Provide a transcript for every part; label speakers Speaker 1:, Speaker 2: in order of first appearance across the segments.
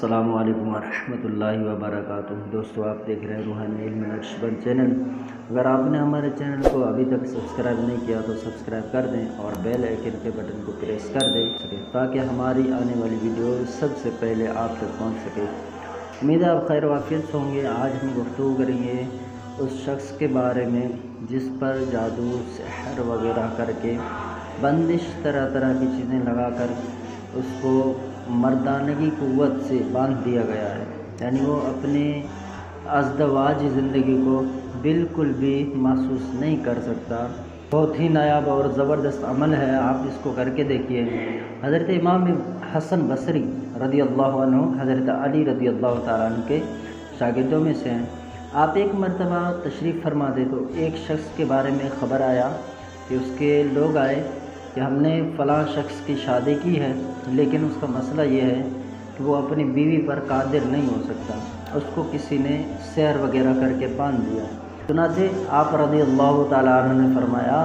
Speaker 1: السلام علیکم ورحمۃ اللہ وبرکاتہ۔ دوستو، آپ دیکھ رہے ہیں روحانی علم نقشبند چینل۔ اگر آپ نے ہمارے چینل کو ابھی تک سبسکرائب نہیں کیا تو سبسکرائب کر دیں اور بیل آئیکن کے بٹن کو پریس کر دیں تاکہ ہماری آنے والی ویڈیو سب سے پہلے آپ تک پہنچ سکے۔ امید ہے آپ خیر وافیت ہوں گے۔ آج ہم گفتگو کریں گے اس شخص کے بارے میں جس پر جادو، سحر وغیرہ کر کے، بندش طرح طرح کی چیزیں لگا کر اس کو مردانگی قوت سے باندھ دیا گیا ہے، یعنی وہ اپنے ازدواجی زندگی کو بالکل بھی محسوس نہیں کر سکتا۔ بہت ہی نایاب اور زبردست عمل ہے، آپ اس کو کر کے دیکھیے۔ حضرت امام حسن بصری رضی اللہ عنہ حضرت علی رضی اللہ تعالیٰ عنہ کے شاگردوں میں سے ہیں۔ آپ ایک مرتبہ تشریف فرما دے تو ایک شخص کے بارے میں خبر آیا کہ اس کے لوگ آئے کہ ہم نے فلاں شخص کی شادی کی ہے، لیکن اس کا مسئلہ یہ ہے کہ وہ اپنی بیوی پر قادر نہیں ہو سکتا، اس کو کسی نے سحر وغیرہ کر کے باندھ دیا۔ چنانچہ آپ رضی اللہ تعالیٰ عنہ نے فرمایا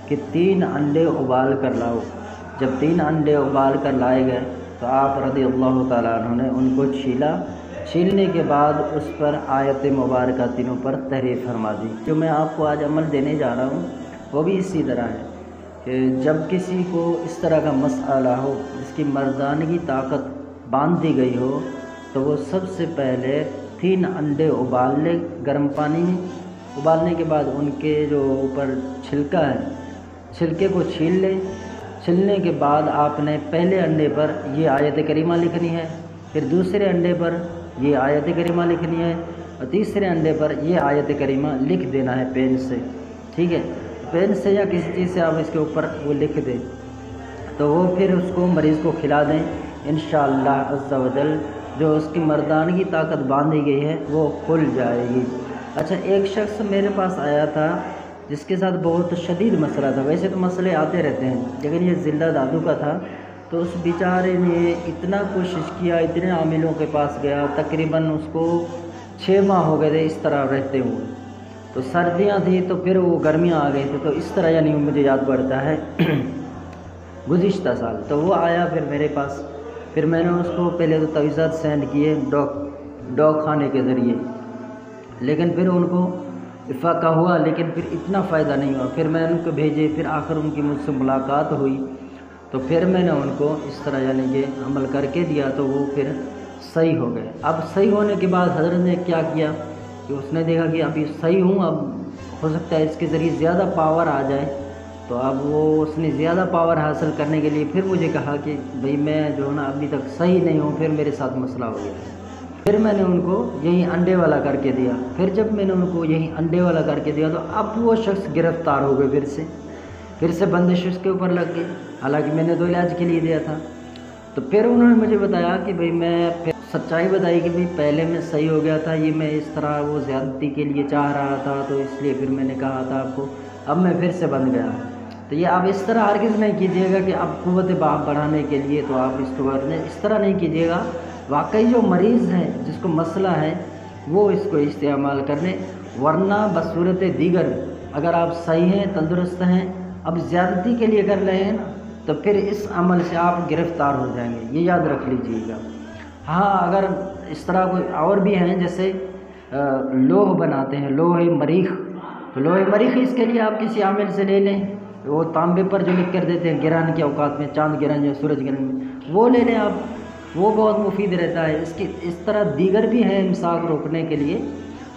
Speaker 1: کہ 3 انڈے ابال کر لاؤ۔ جب 3 انڈے ابال کر لائے گئے تو آپ رضی اللہ تعالیٰ عنہ نے ان کو چھیلا۔ چھیلنے کے بعد اس پر آیت مبارکہ تینوں پر تحریر فرما دی۔ جو میں آپ کو آج عمل دینے جا رہا ہوں وہ بھی اسی طرح ہے کہ جب کسی کو اس طرح کا مسئلہ ہو جس کی مردانگی طاقت باندھ دی گئی ہو تو وہ سب سے پہلے 3 انڈے ابال لے گرم پانی میں۔ ابالنے کے بعد ان کے جو اوپر چھلکا ہے، چھلکے کو چھیل لے۔ چھیلنے کے بعد آپ نے پہلے انڈے پر یہ آیت کریمہ لکھنی ہے، پھر دوسرے انڈے پر یہ آیت کریمہ لکھنی ہے اور تیسرے انڈے پر یہ آیت کریمہ لکھ دینا ہے پین سے، ٹھیک ہے؟ پین سے یا کسی چیز سے آپ اس کے اوپر وہ لکھ دیں تو وہ پھر اس کو مریض کو کھلا دیں، انشاءاللہ عز و جل جو اس کی مردانگی طاقت باندھی گئی ہے وہ کھل جائے گی۔ اچھا، ایک شخص میرے پاس آیا تھا جس کے ساتھ بہت شدید مسئلہ تھا۔ ویسے تو مسئلے آتے رہتے ہیں لیکن یہ ذلہ دادو کا تھا، تو اس بیچارے نے اتنا کوشش کیا، اتنے عاملوں کے پاس گیا، تقریباً اس کو 6 ماہ ہو گئے تھے اس طرح رہتے ہوئے۔ تو سردیاں تھیں تو پھر وہ گرمیاں آ گئی تھیں، تو اس طرح یعنی مجھے یاد پڑتا ہے گزشتہ سال تو وہ آیا پھر میرے پاس۔ پھر میں نے اس کو پہلے تو تعویذات سینڈ کیے ڈاک خانے کے ذریعے، لیکن پھر ان کو افاقہ ہوا لیکن پھر اتنا فائدہ نہیں ہوا۔ پھر میں ان کو بھیجے، پھر آخر ان کی مجھ سے ملاقات ہوئی تو پھر میں نے ان کو اس طرح یعنی کہ عمل کر کے دیا تو وہ پھر صحیح ہو گئے۔ اب صحیح ہونے کے بعد حضرت نے کیا کیا کہ اس نے دیکھا کہ ابھی صحیح ہوں، اب ہو سکتا ہے اس کے ذریعے زیادہ پاور آ جائے، تو اب وہ اس نے زیادہ پاور حاصل کرنے کے لیے پھر مجھے کہا کہ بھئی میں جو ہے نا ابھی تک صحیح نہیں ہوں، پھر میرے ساتھ مسئلہ ہو گیا۔ پھر میں نے ان کو یہی انڈے والا کر کے دیا۔ پھر جب میں نے ان کو یہی انڈے والا کر کے دیا تو اب وہ شخص گرفتار ہو گئے، پھر سے بندش اس کے اوپر لگ گئی، حالانکہ میں نے تو علاج کے لیے دیا تھا۔ تو پھر انہوں نے مجھے بتایا کہ بھئی میں پھر سچائی بتائی کہ بھئی پہلے میں صحیح ہو گیا تھا، یہ میں اس طرح وہ زیادتی کے لیے چاہ رہا تھا تو اس لیے پھر میں نے کہا تھا آپ کو، اب میں پھر سے بن گیا۔ تو یہ آپ اس طرح ہرگز نہیں کیجیے گا کہ اب قوت بڑھانے کے لیے تو آپ اس طرح نہیں کیجیے گا۔ واقعی جو مریض ہے جس کو مسئلہ ہے وہ اس کو استعمال کر لیں، ورنہ بصورت دیگر اگر آپ صحیح ہیں، تندرست ہیں، اب زیادتی کے لیے کر رہے ہیں نا تو پھر اس عمل سے آپ گرفتار ہو جائیں گے، یہ یاد رکھ لیجیے گا۔ ہاں، اگر اس طرح کوئی اور بھی ہیں جیسے لوہ بناتے ہیں، لوہ مریخ، تو لوہ مریخ اس کے لیے آپ کسی عامل سے لے لیں، وہ تانبے پر جو لکھ کر دیتے ہیں گرہن کے اوقات میں، چاند گرہن یا سورج گرہن میں، وہ لے لیں آپ، وہ بہت مفید رہتا ہے۔ اس طرح دیگر بھی ہیں امساک روکنے کے لیے،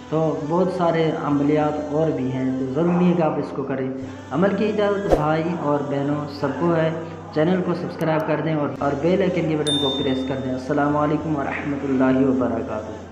Speaker 1: تو بہت سارے عملیات اور بھی ہیں، تو ضروری ہے کہ آپ اس کو کریں۔ عمل کی اجازت بھائی اور بہنوں سب کو ہے۔ چینل کو سبسکرائب کر دیں اور بیل آئیکن کے بٹن کو پریس کر دیں۔ السلام علیکم ورحمۃ اللہ وبرکاتہ۔